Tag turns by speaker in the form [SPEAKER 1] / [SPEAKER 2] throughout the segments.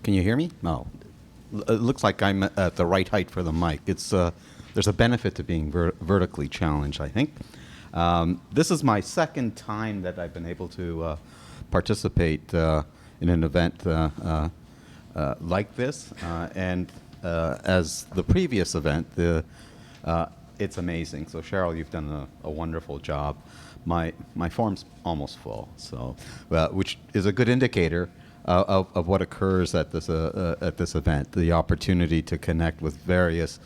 [SPEAKER 1] Can you hear me? No. It looks like I'm at the right height for the mic. There's a benefit to being vertically challenged, I think. This is my second time that I've been able to participate in an event like this. And as the previous event, it's amazing. So Cheryl, you've done a wonderful job. My form's almost full, so which is a good indicator of what occurs at this event. The opportunity to connect with various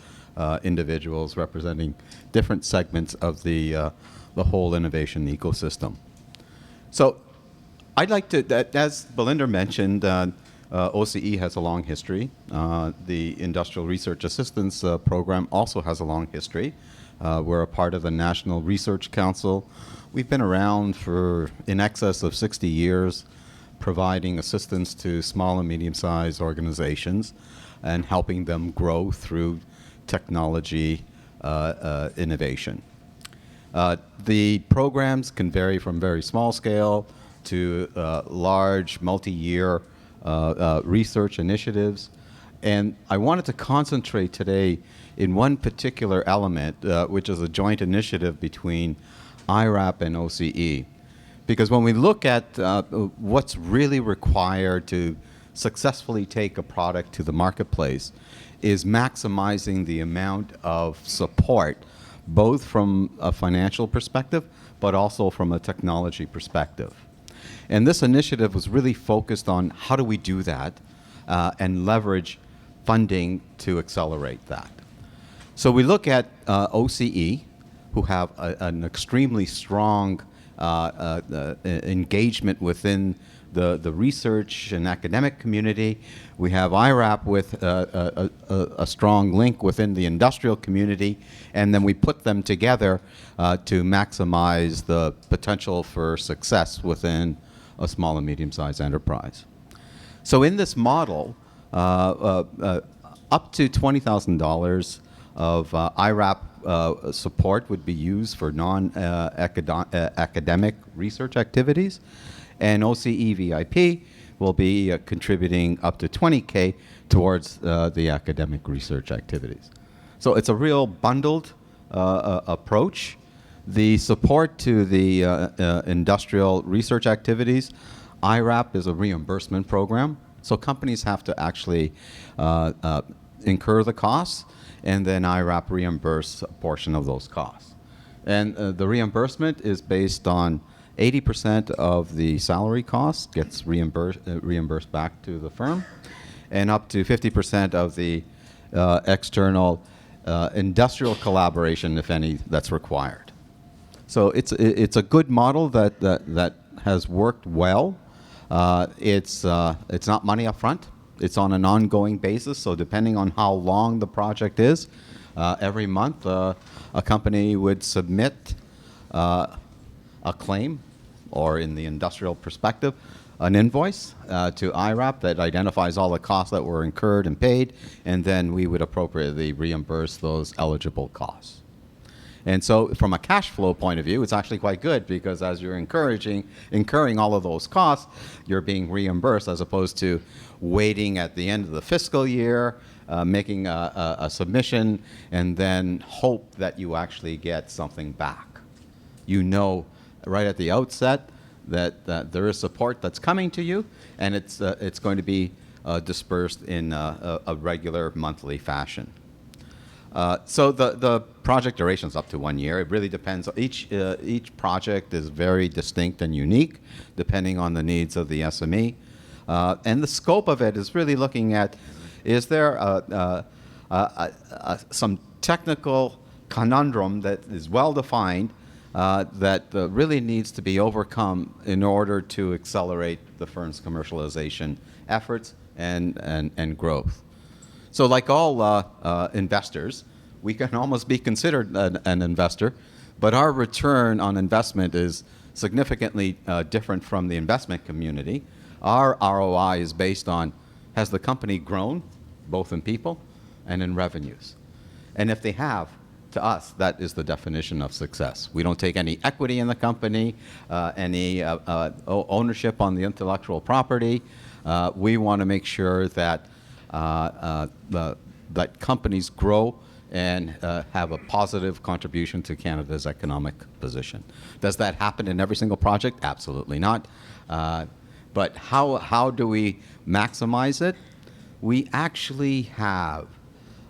[SPEAKER 1] individuals representing different segments of the whole innovation ecosystem. So I'd like to, as Belinda mentioned, OCE has a long history. The Industrial Research Assistance Program also has a long history. We're a part of the National Research Council. We've been around for in excess of 60 years, providing assistance to small and medium-sized organizations and helping them grow through technology innovation. The programs can vary from very small scale to large multi-year research initiatives. And I wanted to concentrate today in one particular element, which is a joint initiative between IRAP and OCE. Because when we look at what's really required to successfully take a product to the marketplace is maximizing the amount of support, both from a financial perspective, but also from a technology perspective. And this initiative was really focused on how do we do that and leverage funding to accelerate that. So we look at OCE, who have an extremely strong engagement within the research and academic community. We have IRAP with a strong link within the industrial community, and then we put them together to maximize the potential for success within a small and medium-sized enterprise. So in this model, up to $20,000 of IRAP support would be used for non-academic research activities, and OCE VIP will be contributing up to $20K towards the academic research activities. So it's a real bundled approach. The support to the industrial research activities, IRAP is a reimbursement program, so companies have to actually incur the costs, and then IRAP reimburse a portion of those costs. And the reimbursement is based on 80% of the salary costs gets reimbursed back to the firm, and up to 50% of the external industrial collaboration, if any, that's required. So it's a good model that has worked well. It's not money up front. It's on an ongoing basis, so depending on how long the project is, every month a company would submit a claim, or in the industrial perspective, an invoice to IRAP that identifies all the costs that were incurred and paid, and then we would appropriately reimburse those eligible costs. And so from a cash flow point of view, it's actually quite good, because as you're incurring all of those costs, you're being reimbursed, as opposed to waiting at the end of the fiscal year, making a submission, and then hope that you actually get something back. You know right at the outset that there is support that's coming to you, and it's going to be dispersed in a regular monthly fashion. So the project duration is up to 1 year. It really depends. Each project is very distinct and unique, depending on the needs of the SME. And the scope of it is really looking at, is there some technical conundrum that is well-defined that really needs to be overcome in order to accelerate the firm's commercialization efforts and growth. So like all investors, we can almost be considered an investor, but our return on investment is significantly different from the investment community. Our ROI is based on, has the company grown, both in people and in revenues? And if they have, to us, that is the definition of success. We don't take any equity in the company, any ownership on the intellectual property. We want to make sure that that companies grow and have a positive contribution to Canada's economic position. Does that happen in every single project? Absolutely not. But how do we maximize it? We actually have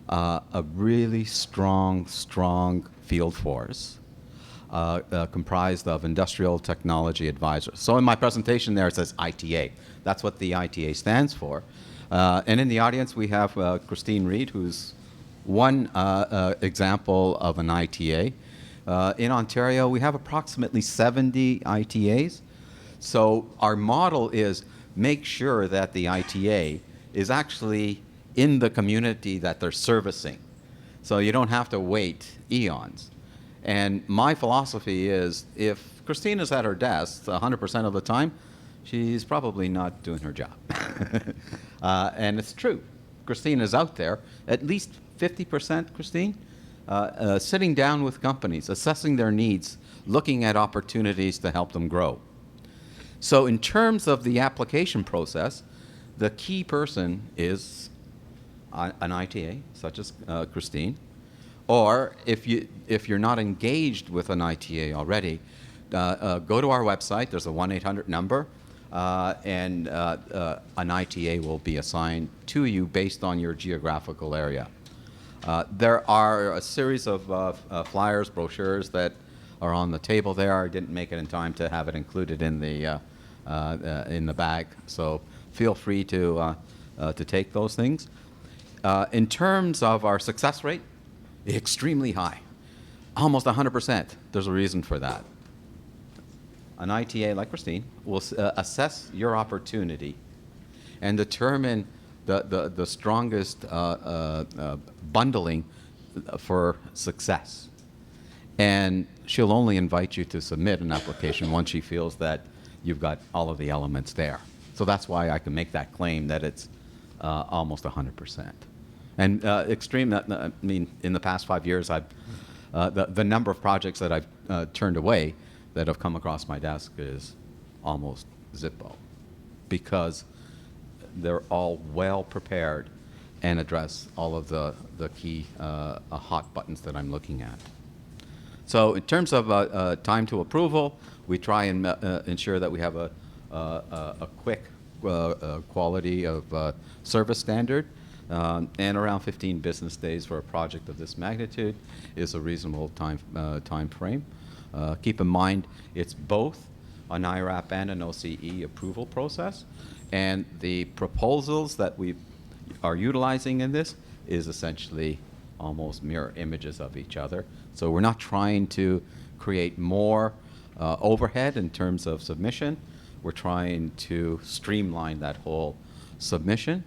[SPEAKER 1] a really strong field force comprised of industrial technology advisors. So in my presentation there it says ITA. That's what the ITA stands for. And in the audience we have Christine Reed, who's one example of an ITA. In Ontario we have approximately 70 ITAs. So our model is make sure that the ITA is actually in the community that they're servicing. So you don't have to wait eons. And my philosophy is if Christine is at her desk 100% of the time, she's probably not doing her job. And it's true. Christine is out there, at least 50%, Christine, sitting down with companies, assessing their needs, looking at opportunities to help them grow. So in terms of the application process, the key person is an ITA, such as Christine, or if you're not engaged with an ITA already, go to our website. There's a 1-800 number, and an ITA will be assigned to you based on your geographical area. There are a series of flyers, brochures that are on the table there. I didn't make it in time to have it included in the bag, so feel free to take those things. In terms of our success rate, extremely high, almost 100%. There's a reason for that. An ITA like Christine will assess your opportunity and determine the strongest bundling for success. And she'll only invite you to submit an application once she feels that you've got all of the elements there. So that's why I can make that claim that it's almost 100%. And I mean, in the past 5 years, the number of projects that I've turned away that have come across my desk is almost zippo, because they're all well prepared and address all of the key hot buttons that I'm looking at. So in terms of time to approval, we try and ensure that we have a quick quality of service standard, and around 15 business days for a project of this magnitude is a reasonable time frame. Keep in mind, it's both an IRAP and an OCE approval process, and the proposals that we are utilizing in this is essentially almost mirror images of each other. So we're not trying to create more overhead in terms of submission. We're trying to streamline that whole submission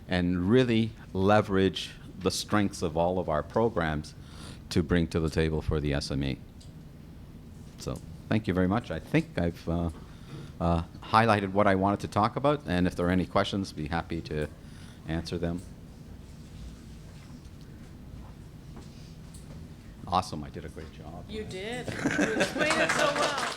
[SPEAKER 1] and really leverage the strengths of all of our programs to bring to the table for the SME. So thank you very much. I think I've highlighted what I wanted to talk about, and if there are any questions, be happy to answer them. Awesome, I did a great job.
[SPEAKER 2] You did. You explained it so well.